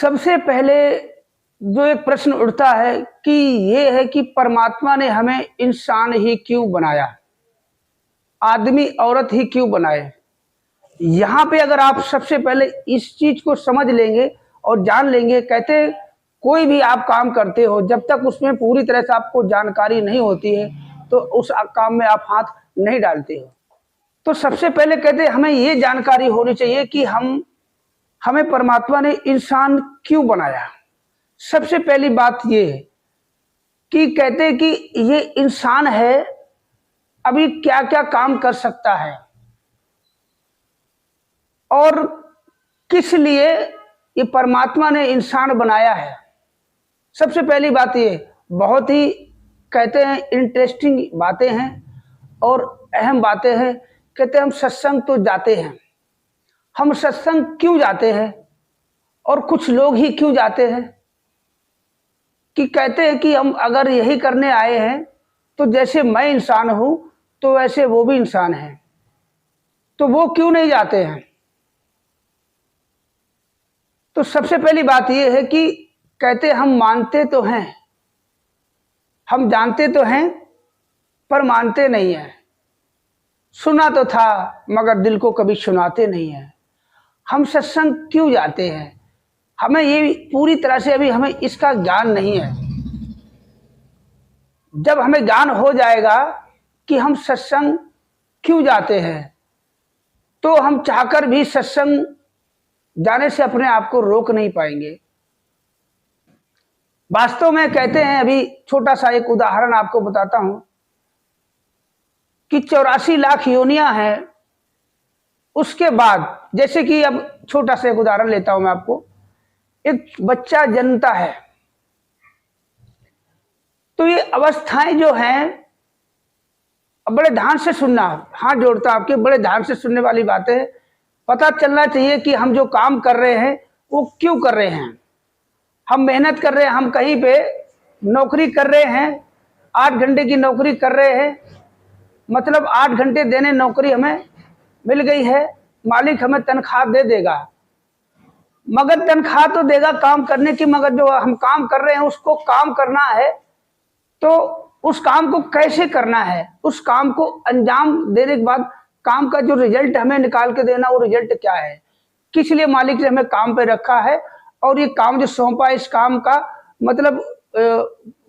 सबसे पहले जो एक प्रश्न उठता है कि ये है कि परमात्मा ने हमें इंसान ही क्यों बनाया, आदमी औरत ही क्यों बनाए। यहाँ पे अगर आप सबसे पहले इस चीज को समझ लेंगे और जान लेंगे, कहते कोई भी आप काम करते हो जब तक उसमें पूरी तरह से आपको जानकारी नहीं होती है तो उस काम में आप हाथ नहीं डालते हो। तो सबसे पहले कहते हमें ये जानकारी होनी चाहिए कि हमें परमात्मा ने इंसान क्यों बनाया। सबसे पहली बात ये है कि कहते हैं कि ये इंसान है, अभी क्या क्या काम कर सकता है और किस लिए ये परमात्मा ने इंसान बनाया है। सबसे पहली बात ये बहुत ही कहते हैं इंटरेस्टिंग बातें हैं और अहम बातें हैं। कहते हैं हम सत्संग तो जाते हैं, हम सत्संग क्यों जाते हैं और कुछ लोग ही क्यों जाते हैं कि कहते हैं कि हम अगर यही करने आए हैं तो जैसे मैं इंसान हूं तो वैसे वो भी इंसान है, तो वो क्यों नहीं जाते हैं। तो सबसे पहली बात यह है कि कहते हम मानते तो हैं, हम जानते तो हैं पर मानते नहीं हैं। सुना तो था मगर दिल को कभी सुनाते नहीं हैं। हम सत्संग क्यों जाते हैं, हमें ये पूरी तरह से अभी हमें इसका ज्ञान नहीं है। जब हमें ज्ञान हो जाएगा कि हम सत्संग क्यों जाते हैं तो हम चाहकर भी सत्संग जाने से अपने आप को रोक नहीं पाएंगे। वास्तव में कहते हैं, अभी छोटा सा एक उदाहरण आपको बताता हूं कि 84 लाख योनियां हैं। उसके बाद जैसे कि अब छोटा सा एक उदाहरण लेता हूं मैं आपको। एक बच्चा जन्मता है तो ये अवस्थाएं जो हैं, बड़े ध्यान से सुनना, हाथ जोड़ता आपके, बड़े ध्यान से सुनने वाली बातें। पता चलना चाहिए कि हम जो काम कर रहे हैं वो क्यों कर रहे हैं। हम मेहनत कर रहे हैं, हम कहीं पे नौकरी कर रहे हैं, 8 घंटे की नौकरी कर रहे हैं, मतलब 8 घंटे देने नौकरी हमें मिल गई है, मालिक हमें तनख्वाह दे देगा। मगर तनख्वाह तो देगा काम करने की, मगर जो हम काम कर रहे हैं उसको काम करना है तो उस काम को कैसे करना है, उस काम को अंजाम देने के बाद काम का जो रिजल्ट हमें निकाल के देना, वो रिजल्ट क्या है, किस लिए मालिक ने हमें काम पे रखा है और ये काम जो सौंपा है, इस काम का मतलब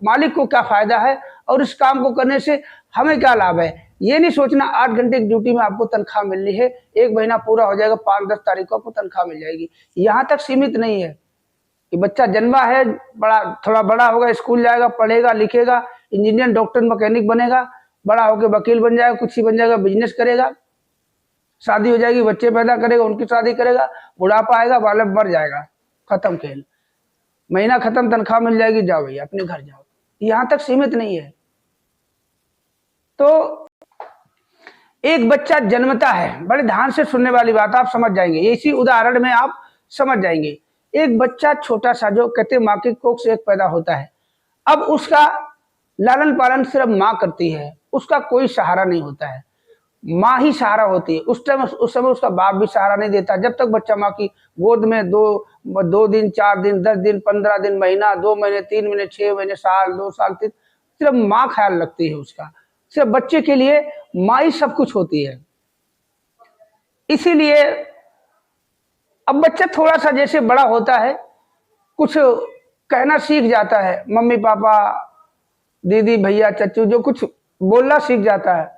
मालिक को क्या फायदा है और इस काम को करने से हमें क्या लाभ है। ये नहीं सोचना 8 घंटे की ड्यूटी में आपको तनख्वाह मिलनी है, 1 महीना पूरा हो जाएगा, 5-10 तारीख को आपको तनख्वाह मिल जाएगी। यहाँ तक सीमित नहीं है कि बच्चा जन्मा है, थोड़ा बड़ा होगा, स्कूल जाएगा, पढ़ेगा लिखेगा, इंजीनियर डॉक्टर मैकेनिक बनेगा, बड़ा होकर वकील बन जाएगा, कुछ ही बन जाएगा, बिजनेस करेगा, शादी हो जाएगी, बच्चे पैदा करेगा, उनकी शादी करेगा, बुढ़ापा आएगा, बालक मर जाएगा, खत्म खेल, महीना खत्म, तनख्वाह मिल जाएगी, जाओ भैया अपने घर जाओ। यहां तक सीमित नहीं है। तो एक बच्चा जन्मता है, बड़े ध्यान से सुनने वाली बात आप समझ जाएंगे, इसी उदाहरण में आप समझ जाएंगे। एक बच्चा छोटा सा जो कहते माँ की कोख से एक पैदा होता है, अब उसका लालन पालन सिर्फ माँ करती है, उसका कोई सहारा नहीं होता है, माँ ही सहारा होती है। उस समय उसका बाप भी सहारा नहीं देता। जब तक बच्चा माँ की गोद में 2 दिन, 4 दिन, 10 दिन, 15 दिन, महीना, 2 महीने, 3 महीने, 6 महीने, साल, 2 साल, सिर्फ माँ ख्याल रखती है उसका, सिर्फ बच्चे के लिए माँ ही सब कुछ होती है। इसीलिए अब बच्चा थोड़ा सा जैसे बड़ा होता है, कुछ कहना सीख जाता है, मम्मी पापा, दीदी भैया चच्चू, जो कुछ बोलना सीख जाता है,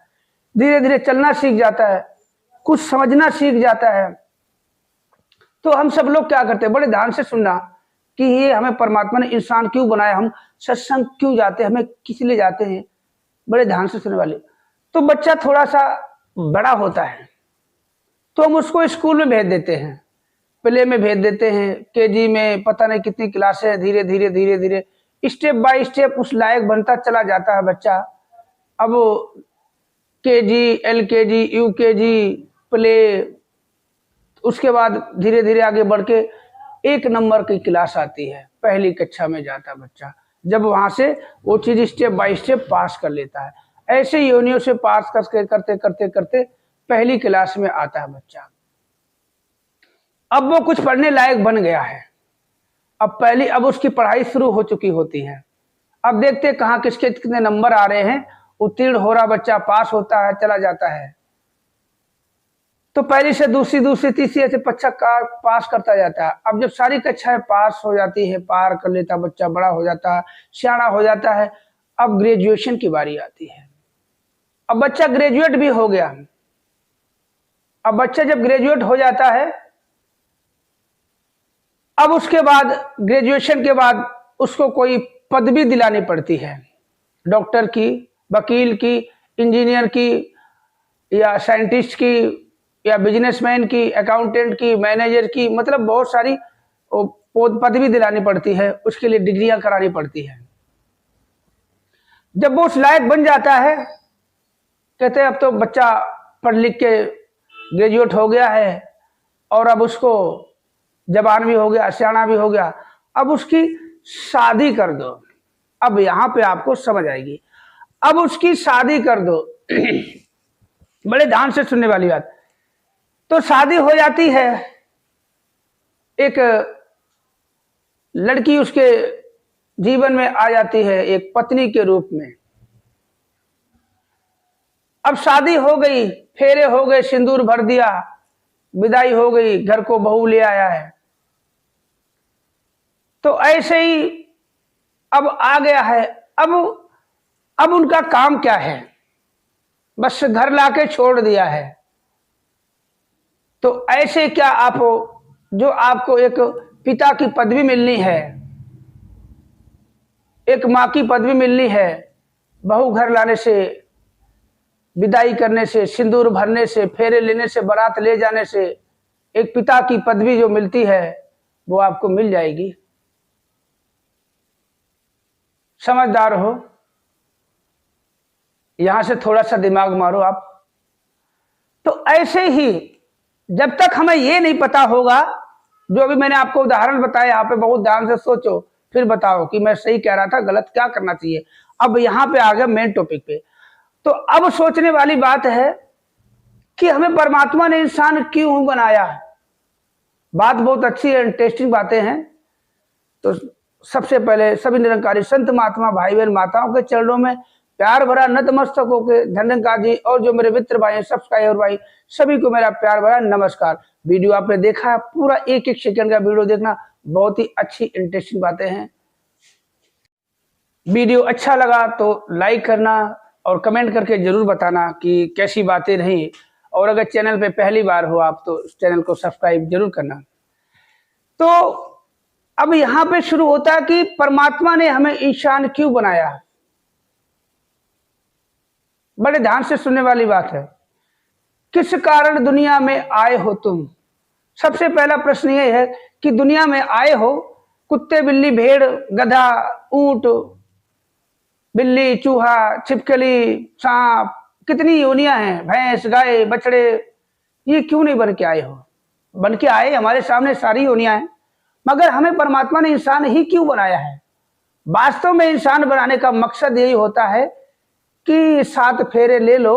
धीरे धीरे चलना सीख जाता है, कुछ समझना सीख जाता है। तो हम सब लोग क्या करते हैं, बड़े ध्यान से सुनना कि ये हमें परमात्मा ने इंसान क्यों बनाया, हम सत्संग क्यों जाते हैं, हमें किस लिए जाते हैं, बड़े ध्यान से सुनने वाले। तो बच्चा थोड़ा सा बड़ा होता है तो हम उसको स्कूल में भेज देते हैं, प्ले में भेज देते हैं, केजी में, पता नहीं कितनी क्लासें हैं, धीरे धीरे धीरे धीरे स्टेप बाय स्टेप उस लायक बनता चला जाता है बच्चा। अब केजी, LKG, UKG, प्ले, उसके बाद धीरे धीरे आगे बढ़ के 1 नंबर की क्लास आती है, पहली कक्षा में जाता है बच्चा। जब वहां से वो चीज स्टेप बाय स्टेप पास कर लेता है, ऐसे योनियों से पास करते करते करते करते पहली क्लास में आता है बच्चा। अब वो कुछ पढ़ने लायक बन गया है, अब उसकी पढ़ाई शुरू हो चुकी होती है। अब देखते कहाँ किसके कितने नंबर आ रहे हैं, उत्तीर्ण हो रहा बच्चा, पास होता है, चला जाता है। तो पहली से दूसरी, दूसरी तीसरी ऐसे कक्षा पास करता जाता है। अब जब सारी कक्षाएं पास हो जाती है, पार कर लेता बच्चा, बड़ा हो जाता है, सियाना हो जाता है, अब ग्रेजुएशन की बारी आती है। अब बच्चा ग्रेजुएट भी हो गया। अब बच्चा जब ग्रेजुएट हो जाता है, अब उसके बाद ग्रेजुएशन के बाद उसको कोई पदवी दिलानी पड़ती है, डॉक्टर की, वकील की, इंजीनियर की, या साइंटिस्ट की, या बिजनेसमैन की, अकाउंटेंट की, मैनेजर की, मतलब बहुत सारी पदवी दिलानी पड़ती है, उसके लिए डिग्रियां करानी पड़ती है। जब वो उस लायक बन जाता है, कहते हैं अब तो बच्चा पढ़ लिख के ग्रेजुएट हो गया है और अब उसको जवान भी हो गया, सियाना भी हो गया, अब उसकी शादी कर दो। अब यहां पे आपको समझ आएगी, अब उसकी शादी कर दो। बड़े ध्यान से सुनने वाली बात। तो शादी हो जाती है, एक लड़की उसके जीवन में आ जाती है एक पत्नी के रूप में। अब शादी हो गई, फेरे हो गए, सिंदूर भर दिया, विदाई हो गई, घर को बहू ले आया है। तो ऐसे ही अब आ गया है। अब उनका काम क्या है, बस घर लाके छोड़ दिया है। तो ऐसे क्या आप जो आपको एक पिता की पदवी मिलनी है, एक माँ की पदवी मिलनी है, बहू घर लाने से, विदाई करने से, सिंदूर भरने से, फेरे लेने से, बारात ले जाने से एक पिता की पदवी जो मिलती है वो आपको मिल जाएगी। समझदार हो, यहां से थोड़ा सा दिमाग मारो आप। तो ऐसे ही जब तक हमें ये नहीं पता होगा, जो अभी मैंने आपको उदाहरण बताया, यहाँ पे बहुत ध्यान से सोचो, फिर बताओ कि मैं सही कह रहा था, गलत क्या करना चाहिए। अब यहाँ पे आ गया मेन टॉपिक पे। तो अब सोचने वाली बात है कि हमें परमात्मा ने इंसान क्यों बनाया। बात बहुत अच्छी है, इंटरेस्टिंग बातें हैं। तो सबसे पहले सभी निरंकारी संत महात्मा भाई बहन माताओं के चरणों में प्यार भरा नतमस्तक होकर धन्यवाद जी, और जो मेरे मित्र भाई सब्सक्राइबर भाई सभी को मेरा प्यार भरा नमस्कार। वीडियो आपने देखा है, पूरा एक एक सेकंड का वीडियो देखना, बहुत ही अच्छी इंटरेस्टिंग बातें हैं। वीडियो अच्छा लगा तो लाइक करना और कमेंट करके जरूर बताना कि कैसी बातें रही, और अगर चैनल पे पहली बार हो आप तो चैनल को सब्सक्राइब जरूर करना। तो अब यहां पे शुरू होता है कि परमात्मा ने हमें इंसान क्यों बनाया। बड़े ध्यान से सुनने वाली बात है। किस कारण दुनिया में आए हो तुम। सबसे पहला प्रश्न यह है कि दुनिया में आए हो, कुत्ते, बिल्ली, भेड़, गधा, ऊंट, बिल्ली, चूहा, छिपकली, सांप, कितनी योनियां हैं, भैंस, गाय, बछड़े, ये क्यों नहीं बन के आए हो। बन के आए, हमारे सामने सारी योनियां हैं, मगर हमें परमात्मा ने इंसान ही क्यों बनाया है। वास्तव में इंसान बनाने का मकसद यही होता है कि 7 फेरे ले लो,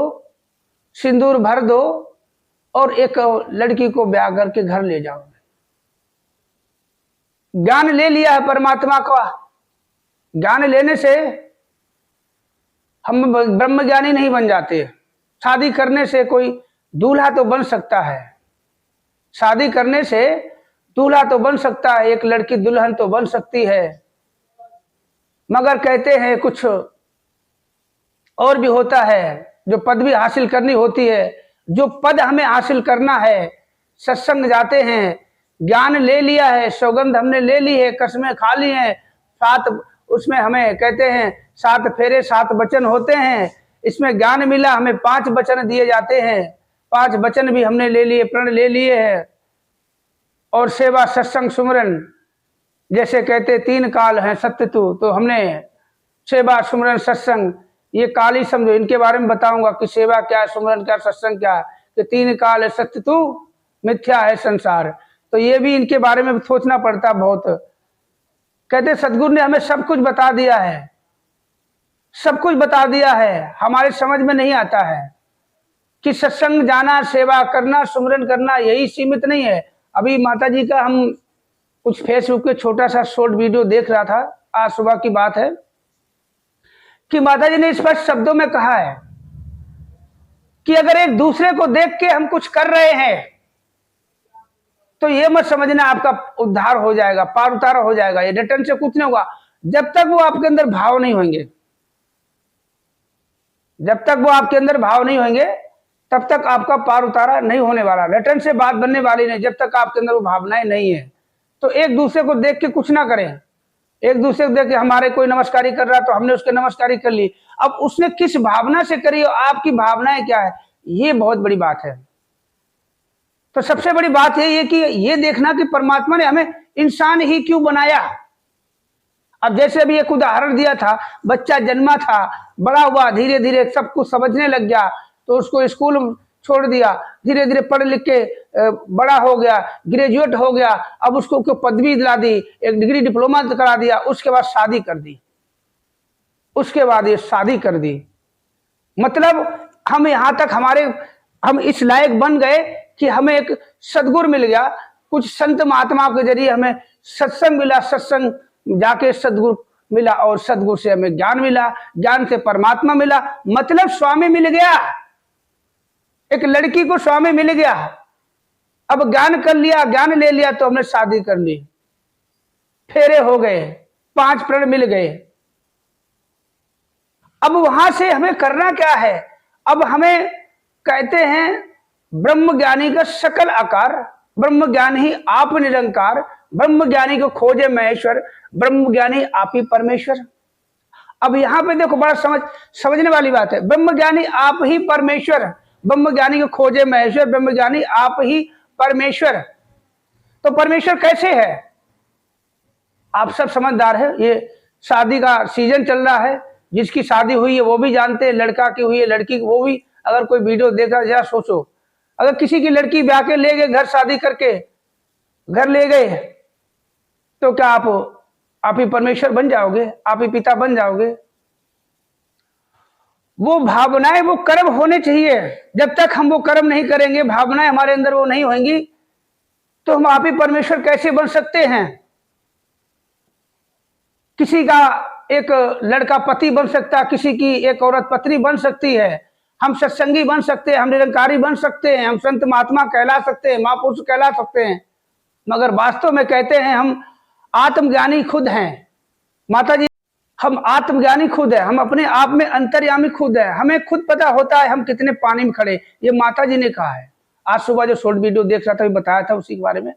सिंदूर भर दो और एक लड़की को ब्याह करके घर ले जाओ। ज्ञान ले लिया है परमात्मा का, ज्ञान लेने से हम ब्रह्म ज्ञानी नहीं बन जाते। शादी करने से कोई दूल्हा तो बन सकता है, शादी करने से दूल्हा तो बन सकता है, एक लड़की दुल्हन तो बन सकती है, मगर कहते हैं कुछ और भी होता है। जो पदवी हासिल करनी होती है, जो पद हमें हासिल करना है, सत्संग जाते हैं, ज्ञान ले लिया है, सौगंध हमने ले ली है, कसमें खा ली हैं, 7 उसमें हमें कहते हैं 7 फेरे 7 वचन होते हैं, इसमें ज्ञान मिला, हमें 5 वचन दिए जाते हैं, 5 वचन भी हमने ले लिए, प्रण ले लिए हैं। और सेवा, सत्संग, सुमरन, जैसे कहते 3 काल हैं सत्य तो हमने सेवा, सुमरन, सत्संग, ये काल ही समझो। इनके बारे में बताऊंगा कि सेवा क्या है, सुमरन क्या, सत्संग क्या है। कि 3 काल है सत्य तू, मिथ्या है संसार। तो ये भी इनके बारे में सोचना पड़ता बहुत। कहते सदगुरु ने हमें सब कुछ बता दिया है, सब कुछ बता दिया है, हमारे समझ में नहीं आता है कि सत्संग जाना, सेवा करना, सुमरन करना यही सीमित नहीं है। अभी माता जी का हम कुछ फेसबुक पे छोटा सा शॉर्ट वीडियो देख रहा था, आज सुबह की बात है, कि माता जी ने स्पष्ट शब्दों में कहा है कि अगर एक दूसरे को देख के हम कुछ कर रहे हैं तो ये मत समझना आपका उद्धार हो जाएगा, पार उतारा हो जाएगा, ये रिटर्न से कुछ नहीं होगा। जब तक वो आपके अंदर भाव नहीं होंगे, जब तक वो आपके अंदर भाव नहीं होंगे तब तक आपका पार उतारा नहीं होने वाला, रिटर्न से बात बनने वाली नहीं, जब तक आपके अंदर वो भावनाएं नहीं है। तो एक दूसरे को देख के कुछ ना करें। एक दूसरे को देख के हमारे कोई नमस्कारी कर रहा तो हमने उसके नमस्कारी कर ली, अब उसने किस भावना से करी और आपकी भावनाएं क्या है, ये बहुत बड़ी बात है। तो सबसे बड़ी बात यही है कि ये देखना कि परमात्मा ने हमें इंसान ही क्यों बनाया। अब जैसे अभी एक उदाहरण दिया था, बच्चा जन्मा था, बड़ा हुआ, धीरे धीरे सब कुछ समझने लग गया, तो उसको स्कूल छोड़ दिया, धीरे धीरे पढ़ लिख के बड़ा हो गया, ग्रेजुएट हो गया, अब उसको पदवी दिला दी, एक डिग्री डिप्लोमा करा दिया, उसके बाद शादी कर दी, उसके बाद ये शादी कर दी। मतलब हम यहाँ तक हम इस लायक बन गए कि हमें एक सदगुरु मिल गया, कुछ संत महात्मा के जरिए हमें सत्संग मिला, सत्संग जाके सदगुरु मिला और सदगुरु से हमें ज्ञान मिला, ज्ञान से परमात्मा मिला, मतलब स्वामी मिल गया। एक लड़की को स्वामी मिल गया, अब ज्ञान कर लिया, ज्ञान ले लिया तो हमने शादी कर ली, फेरे हो गए, 5 प्रण मिल गए। अब वहां से हमें करना क्या है, अब हमें कहते हैं ब्रह्म ज्ञानी का सकल आकार, ब्रह्म ज्ञान ही आप निरंकार, ब्रह्म ज्ञानी को खोजे महेश्वर, ब्रह्म ज्ञानी आप ही परमेश्वर। अब यहां पे देखो बड़ा समझने वाली बात है, ब्रह्म ज्ञानी आप ही परमेश्वर, ब्रह्म ज्ञानी को खोजे महेश्वर, ब्रह्म ज्ञानी आप ही परमेश्वर। तो परमेश्वर कैसे है, आप सब समझदार है, ये शादी का सीजन चल रहा है, जिसकी शादी हुई है वो भी जानते हैं, लड़का की हुई है, लड़की की, वो भी अगर कोई वीडियो देखा, जरा सोचो, अगर किसी की लड़की ब्याह के ले गए, घर शादी करके घर ले गए, तो क्या आप ही परमेश्वर बन जाओगे, आप ही पिता बन जाओगे। वो भावनाएं, वो कर्म होने चाहिए, जब तक हम वो कर्म नहीं करेंगे, भावनाएं हमारे अंदर वो नहीं होंगी, तो हम आप ही परमेश्वर कैसे बन सकते हैं। किसी का एक लड़का पति बन सकता, किसी की एक औरत पत्नी बन सकती है, हम सत्संगी बन सकते हैं, हम निरंकारी बन सकते हैं, हम संत महात्मा कहला सकते हैं, महापुरुष कहला सकते हैं, मगर वास्तव में कहते हैं हम आत्मज्ञानी खुद हैं। माता जी, हम आत्मज्ञानी खुद है, हम अपने आप में अंतर्यामी खुद है, हमें खुद पता होता है हम कितने पानी में खड़े, ये माता जी ने कहा है। आज सुबह जो शॉर्ट वीडियो देख रहा था, बताया था उसी के बारे में,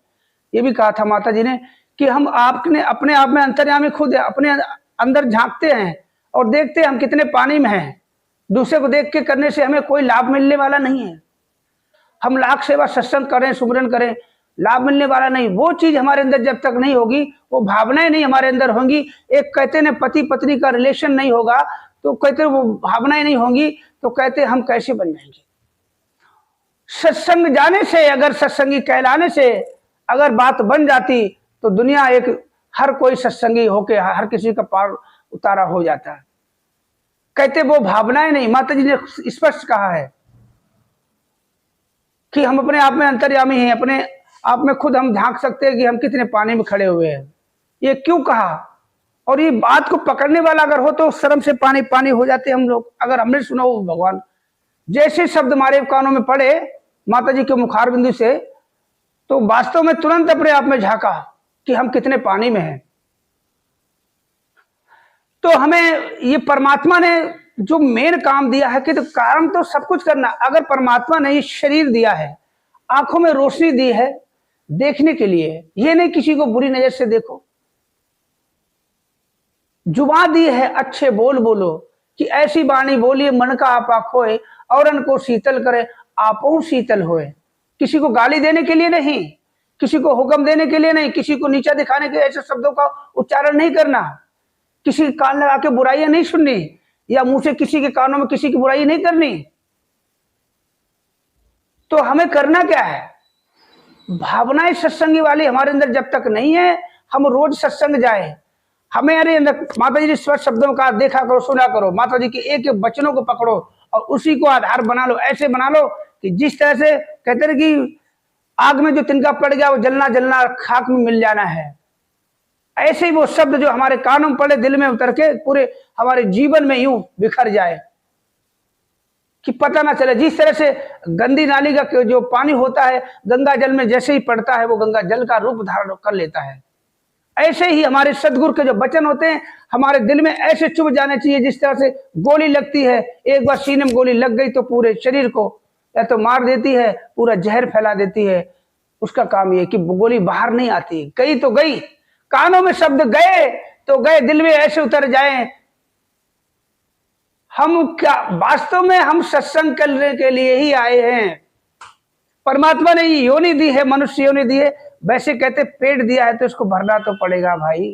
ये भी कहा था माता जी ने कि हम आपने अपने आप में अंतर्यामी खुद है, अपने अंदर झांकते हैं और देखते हैं हम कितने पानी में हैं। दूसरे को देख के करने से हमें कोई लाभ मिलने वाला नहीं है, हम लाख सेवा सत्संग करें, सुमरन करें, लाभ मिलने वाला नहीं। वो चीज हमारे अंदर जब तक नहीं होगी, वो भावनाएं नहीं हमारे अंदर होंगी, एक कहते हैं पति पत्नी का रिलेशन नहीं होगा, तो कहते वो भावनाएं नहीं होंगी, तो कहते हम कैसे बन जाएंगे। सत्संग जाने से, अगर सत्संगी कहलाने से अगर बात बन जाती तो दुनिया एक हर कोई सत्संगी होके हर किसी का पार उतारा हो जाता है। कहते वो भावनाएं नहीं, माता जी ने स्पष्ट कहा है कि हम अपने आप में अंतर्यामी हैं, अपने आप में खुद हम झांक सकते हैं कि हम कितने पानी में खड़े हुए हैं। ये क्यों कहा, और ये बात को पकड़ने वाला अगर हो तो शर्म से पानी पानी हो जाते हम लोग। अगर हमने सुना हो भगवान जैसे शब्द हमारे कानों में पड़े माता जी के मुखार बिंदु से, तो वास्तव में तुरंत अपने आप में झांका कि हम कितने पानी में हैं। तो हमें ये परमात्मा ने जो मेन काम दिया है कि तो कारण तो सब कुछ करना, अगर परमात्मा ने ये शरीर दिया है, आंखों में रोशनी दी है देखने के लिए, ये नहीं किसी को बुरी नजर से देखो, जुबान दी है अच्छे बोल बोलो कि ऐसी वाणी बोलिए मन का आपा खोए, औरन को शीतल करे आपो शीतल होए। किसी को गाली देने के लिए नहीं, किसी को हुक्म देने के लिए नहीं, किसी को नीचा दिखाने के ऐसे शब्दों का उच्चारण नहीं करना, किसी के कान लगा के बुराइयां नहीं सुननी, या मुंह से किसी के कानों में किसी की बुराई नहीं करनी। तो हमें करना क्या है, भावनाएं सत्संगी वाली हमारे अंदर जब तक नहीं है, हम रोज सत्संग जाए। हमें अरे माता जी ने स्वस्थ शब्दों का देखा करो, सुना करो, माता जी के एक एक वचनों को पकड़ो और उसी को आधार बना लो। ऐसे बना लो कि जिस तरह से कहते रहे कि आग में जो तिनका पड़ गया वो जलना जलना खाक में मिल जाना है, ऐसे ही वो शब्द जो हमारे कानों में पड़े, दिल में उतर के पूरे हमारे जीवन में यूं बिखर जाए कि पता ना चले। जिस तरह से गंदी नाली का जो पानी होता है गंगा जल में जैसे ही पड़ता है वो गंगा जल का रूप धारण कर लेता है, ऐसे ही हमारे सदगुरु के जो वचन होते हैं हमारे दिल में ऐसे चुभ जाने चाहिए जिस तरह से गोली लगती है, एक बार सीने में गोली लग गई तो पूरे शरीर को या तो मार देती है, पूरा जहर फैला देती है। उसका काम ये कि गोली बाहर नहीं आती, गई तो गई, कानों में शब्द गए तो गए, दिल में ऐसे उतर जाए। हम क्या वास्तव में हम सत्संग करने के लिए ही आए हैं। परमात्मा ने योनि दी है, मनुष्य योनि दी है, वैसे कहते पेट दिया है तो इसको भरना तो पड़ेगा भाई।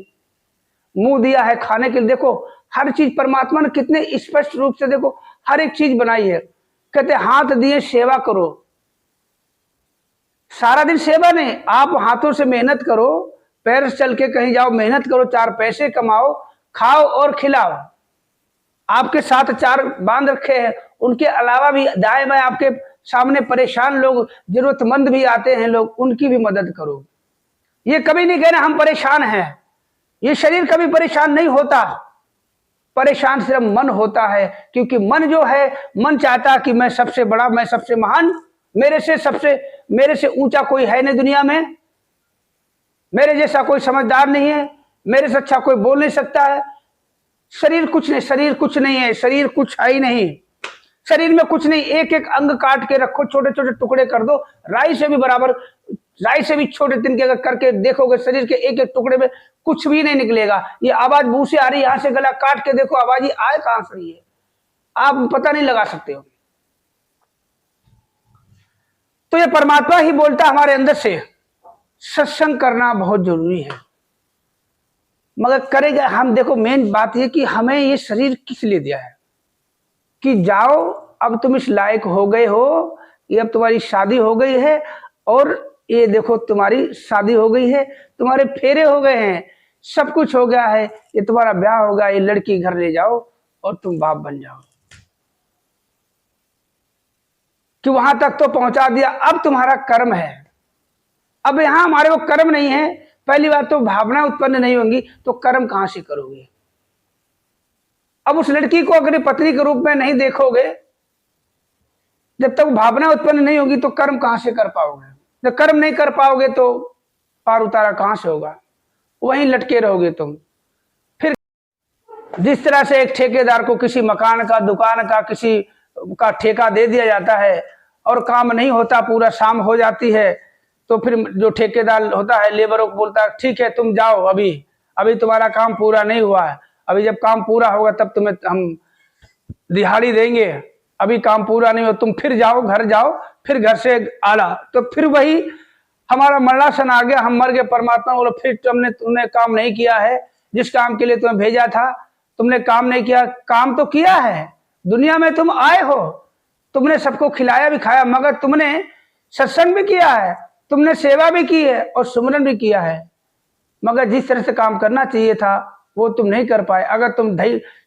मुंह दिया है खाने के लिए, देखो हर चीज परमात्मा ने कितने स्पष्ट रूप से देखो हर एक चीज बनाई है। कहते हाथ दिए सेवा करो, सारा दिन सेवा नहीं, आप हाथों से मेहनत करो, पैर से चल के कहीं जाओ, मेहनत करो, चार पैसे कमाओ, खाओ और खिलाओ। आपके साथ चार बांध रखे हैं, उनके अलावा भी दाएं बाएं आपके सामने परेशान लोग, जरूरतमंद भी आते हैं लोग, उनकी भी मदद करो। ये कभी नहीं कहना हम परेशान हैं, ये शरीर कभी परेशान नहीं होता, परेशान सिर्फ मन होता है। क्योंकि मन जो है, मन चाहता कि मैं सबसे बड़ा, मैं सबसे महान, मेरे से ऊंचा कोई है नहीं दुनिया में, मेरे जैसा कोई समझदार नहीं है, मेरे से अच्छा कोई बोल नहीं सकता है। शरीर कुछ नहीं, शरीर कुछ नहीं है, शरीर कुछ है ही नहीं, शरीर में कुछ नहीं। एक एक अंग काट के रखो, छोटे छोटे टुकड़े कर दो, राई से भी बराबर, राई से भी छोटे तिनके अगर करके देखोगे शरीर के एक एक टुकड़े में कुछ भी नहीं निकलेगा। ये आवाज मुंह से आ रही है, यहां से गला काट के देखो आवाज ही आए कहां से रही है, आप पता नहीं लगा सकते हो। तो ये परमात्मा ही बोलता हमारे अंदर से, सत्संग करना बहुत जरूरी है। मगर करेगा हम, देखो मेन बात यह कि हमें ये शरीर किस लिए दिया है कि जाओ अब तुम इस लायक हो गए हो, ये अब तुम्हारी शादी हो गई है, और ये देखो तुम्हारी शादी हो गई है, तुम्हारे फेरे हो गए हैं, सब कुछ हो गया है, ये तुम्हारा ब्याह हो गया, ये लड़की घर ले जाओ और तुम बाप बन जाओ। कि वहां तक तो पहुंचा दिया, अब तुम्हारा कर्म है। अब यहां हमारे वो कर्म नहीं है। पहली बात तो भावना उत्पन्न नहीं होंगी तो कर्म कहां से करोगे। अब उस लड़की को अगर पत्नी के रूप में नहीं देखोगे, जब तक भावना उत्पन्न नहीं होगी तो कर्म कहां से कर पाओगे। जब कर्म नहीं कर पाओगे तो पार उतारा कहां से होगा, वहीं लटके रहोगे तुम। फिर जिस तरह से एक ठेकेदार को किसी मकान का, दुकान का, किसी का ठेका दे दिया जाता है और काम नहीं होता, पूरा शाम हो जाती है, तो फिर जो ठेकेदार होता है लेबरों को बोलता है ठीक है तुम जाओ, अभी तुम्हारा काम पूरा नहीं हुआ है, अभी जब काम पूरा होगा तब तुम्हें हम दिहाड़ी देंगे, अभी काम पूरा नहीं हो, तुम फिर जाओ, घर जाओ, फिर घर से आला, तो फिर वही हमारा मरणासन आ गया, हम मर गए। परमात्मा बोलो फिर तुमने काम नहीं किया है, जिस काम के लिए तुम्हें भेजा था तुमने काम नहीं किया। काम तो किया है, दुनिया में तुम आए हो, तुमने सबको खिलाया भी खाया, मगर तुमने सत्संग भी किया है, तुमने सेवा भी की है और सुमरन भी किया है, मगर जिस तरह से काम करना चाहिए था वो तुम नहीं कर पाए। अगर तुम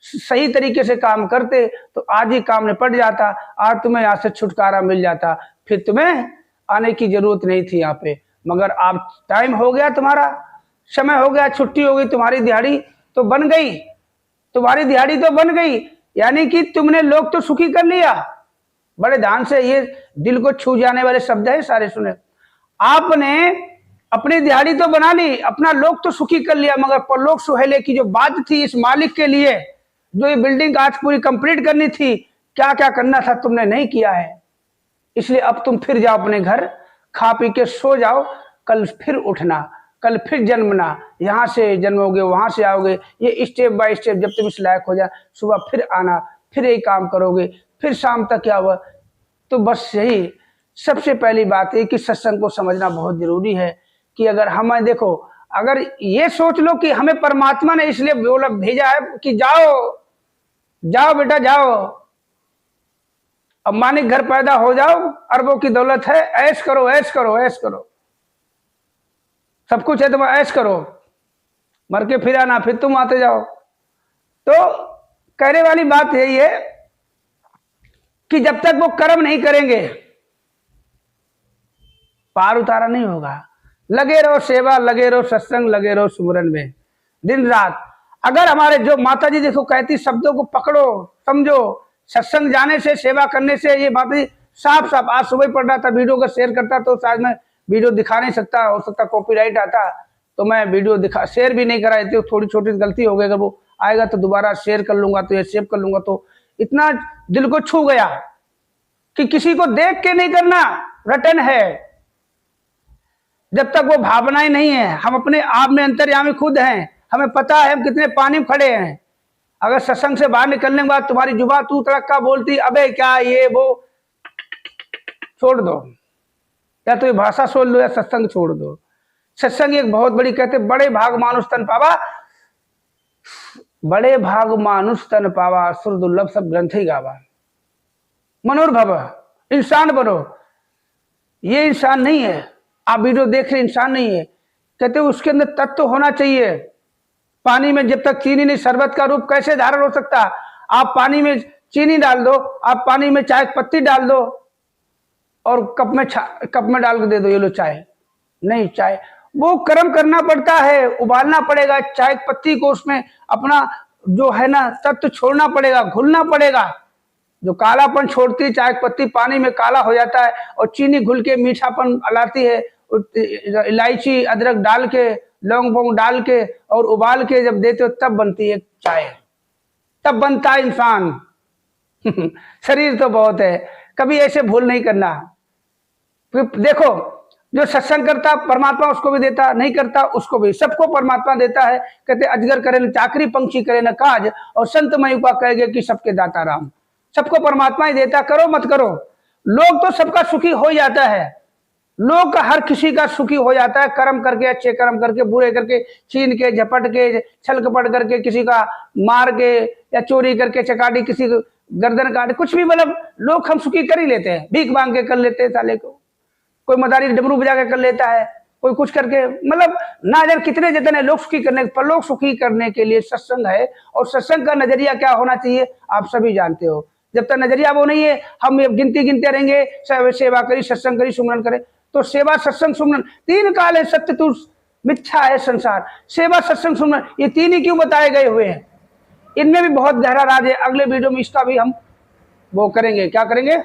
सही तरीके से काम करते तो आज ही काम निपट जाता, आज तुम्हें यहाँ से छुटकारा मिल जाता, फिर तुम्हें आने की जरूरत नहीं थी यहाँ पे। मगर अब टाइम हो गया, तुम्हारा समय हो गया, छुट्टी हो गई, तुम्हारी दिहाड़ी तो बन गई, तुम्हारी दिहाड़ी तो बन गई, यानी कि तुमने लोग तो सुखी कर लिया। बड़े ध्यान से, ये दिल को छू जाने वाले शब्द है सारे सुने। आपने अपनी दिहाड़ी तो बना ली, अपना लोग तो सुखी कर लिया, मगर परलोक सुहेले की जो बात थी इस मालिक के लिए, जो ये बिल्डिंग आज पूरी कंप्लीट करनी थी, क्या क्या करना था तुमने नहीं किया है। इसलिए अब तुम फिर जाओ अपने घर, खा पी के सो जाओ, कल फिर उठना, कल फिर जन्मना, यहां से जन्मोगे वहां से आओगे, ये स्टेप बाय स्टेप जब तुम इस लायक हो जाए, सुबह फिर आना, फिर यही काम करोगे, फिर शाम तक क्या हुआ। तो बस यही सबसे पहली बात है कि सत्संग को समझना बहुत जरूरी है। कि अगर हमें देखो, अगर ये सोच लो कि हमें परमात्मा ने इसलिए बोला भेजा है कि जाओ जाओ बेटा जाओ, अंबानी घर पैदा हो जाओ, अरबों की दौलत है, ऐश करो ऐश करो ऐश करो, सब कुछ है, तुम ऐश करो, मर के फिर आना, फिर तुम आते जाओ। तो कहने वाली बात यही है कि जब तक वो कर्म नहीं करेंगे पार उतारा नहीं होगा। लगे रहो सेवा, लगे रहो सत्संग, लगे रहो सुमरन में। दिन रात। अगर हमारे जो माता जी देखो कहती शब्दों को पकड़ो, समझो, सत्संग जाने से, सेवा करने से, ये बात साफ साफ। आज सुबह पढ़ रहा था, वीडियो अगर शेयर करता तो शायद मैं वीडियो दिखा नहीं सकता, हो सकता कॉपीराइट आता, तो मैं वीडियो दिखा शेयर भी नहीं कराई थी। थोड़ी छोटी गलती हो गई, अगर वो आएगा तो दोबारा शेयर कर लूंगा, तो ये सेव कर लूंगा। तो इतना दिल को छू गया कि किसी को देख के नहीं करना, रटन है। जब तक वो भावनाएं नहीं है, हम अपने आप में अंतर्यामी खुद हैं, हमें पता है हम कितने पानी में खड़े हैं। अगर सत्संग से बाहर निकलने के बाद तुम्हारी जुबान तू तड़क्का बोलती, अबे क्या ये वो, छोड़ दो, या तो ये भाषा छोड़ लो या सत्संग छोड़ दो। सत्संग एक बहुत बड़ी, कहते बड़े भाग मानुष तन पावा, बड़े भाग मानुष तन पावा, सुर दुर्लभ सब ग्रंथ ही गावा। मनोरभव, इंसान बनो। ये इंसान नहीं है, आप वीडियो देख रहे इंसान नहीं है, कहते उसके अंदर तत्व होना चाहिए। पानी में जब तक चीनी नहीं, शरबत का रूप कैसे धारण हो सकता? आप पानी में चीनी डाल दो, आप पानी में चाय पत्ती डाल दो और कप में डाल के दे दो, ये लो चाय। नहीं, चाय वो कर्म करना पड़ता है, उबालना पड़ेगा चाय पत्ती को, उसमें अपना जो है ना तत्व छोड़ना पड़ेगा, घुलना पड़ेगा। जो कालापन छोड़ती है चाय पत्ती, पानी में काला हो जाता है, और चीनी घुल के मीठापन लाती है। इलायची अदरक डाल के, लौंग वोंग डाल के और उबाल के जब देते हो तब बनती है चाय, तब बनता है इंसान। शरीर तो बहुत है, कभी ऐसे भूल नहीं करना। देखो, जो सत्संग करता परमात्मा उसको भी देता, नहीं करता उसको भी, सबको परमात्मा देता है। कहते अजगर करे न चाकरी, पंछी करे न काज, और संत मयूपा कहेंगे कि सबके दाता राम। सबको परमात्मा ही देता, करो मत करो। लोग तो सबका सुखी हो जाता है, लोग का हर किसी का सुखी हो जाता है, कर्म करके, अच्छे कर्म करके, बुरे करके, छीन के, झपट के, छल कपट करके, किसी का मार के या चोरी करके, चकाटी, किसी को गर्दन काटे, कुछ भी, मतलब लोग हम सुखी कर ही लेते हैं। भीख मांग के कर लेते हैं साले को, कोई मदारी डमरू बजा के कर लेता है, कोई कुछ करके, मतलब ना जाने कितने जितने लोग सुखी करने, पर लोग सुखी करने के लिए सत्संग है। और सत्संग का नजरिया क्या होना चाहिए आप सभी जानते हो। जब तक नजरिया वो नहीं है, हम गिनते रहेंगे, सेवा करी, सत्संग करी, सुमरन करे, तो सेवा सत्संग सुमरन तीन काल है, सत्य तू मिथ्या है संसार। सेवा सत्संग सुमरन ये तीन ही क्यों बताए गए हुए हैं? इनमें भी बहुत गहरा राज है। अगले वीडियो में इसका भी हम वो करेंगे, क्या करेंगे,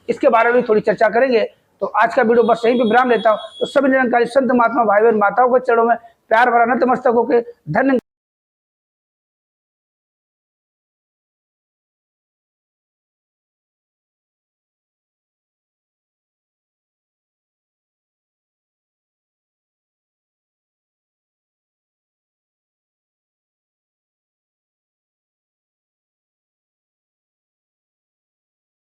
इसके बारे में थोड़ी चर्चा करेंगे। तो आज का वीडियो बस यहीं पे विराम लेता हूँ। तो सभी निरंकारी संत महात्मा भाई बहन माताओं के चरणों में प्यार भरा नतमस्तक होकर धन्य